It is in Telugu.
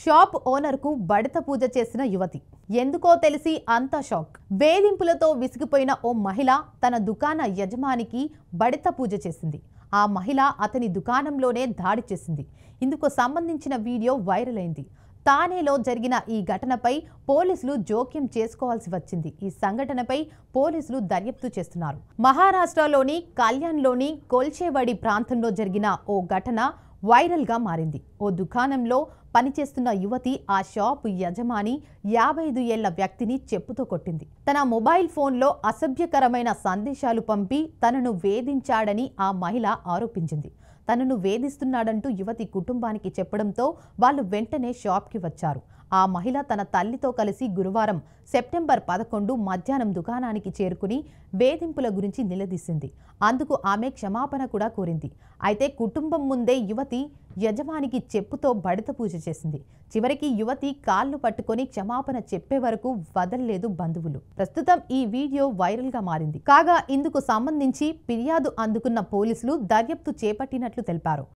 షాప్ ఓనర్ కు బడత పూజ చేసిన యువతి ఎందుకో తెలిసి అంతా షాక్. వేధింపులతో విసిగిపోయిన ఓ మహిళ తన దుకాణ యజమానికి బడత పూజ చేసింది. ఆ మహిళ అతని దుకాణంలోనే దాడి చేసింది. ఇందుకు సంబంధించిన వీడియో వైరల్ అయింది. తానేలో జరిగిన ఈ ఘటనపై పోలీసులు జోక్యం చేసుకోవాల్సి వచ్చింది. ఈ సంఘటనపై పోలీసులు దర్యాప్తు చేస్తున్నారు. మహారాష్ట్రలోని కళ్యాణ్లోని కొల్చేవాడి ప్రాంతంలో జరిగిన ఓ ఘటన వైరల్ గా మారింది. ఓ దుకాణంలో పనిచేస్తున్న యువతి ఆ షాప్ యజమాని 55 ఏళ్ల వ్యక్తిని చెప్పుతో కొట్టింది. తన మొబైల్ ఫోన్లో అసభ్యకరమైన సందేశాలు పంపి తనను వేధించాడని ఆ మహిళ ఆరోపించింది. తనను వేధిస్తున్నాడంటూ యువతి కుటుంబానికి చెప్పడంతో వాళ్ళు వెంటనే షాప్కి వచ్చారు. ఆ మహిళ తన తల్లితో కలిసి గురువారం సెప్టెంబర్ 11 మధ్యాహ్నం దుకాణానికి చేరుకుని వేధింపుల గురించి నిలదీసింది. అందుకు ఆమె క్షమాపణ కూడా కోరింది. అయితే కుటుంబం ముందే యువతి యజమానికి చెప్పుతో బడత పూజ చేసింది. చివరికి యువతి కాళ్ళు పట్టుకొని క్షమాపణ చెప్పే వరకు వదలలేదు బంధువులు. ప్రస్తుతం ఈ వీడియో వైరల్ గా మారింది. కాగా ఇందుకు సంబంధించి ఫిర్యాదు అందుకున్న పోలీసులు దర్యాప్తు చేపట్టినట్లు తెలిపారు.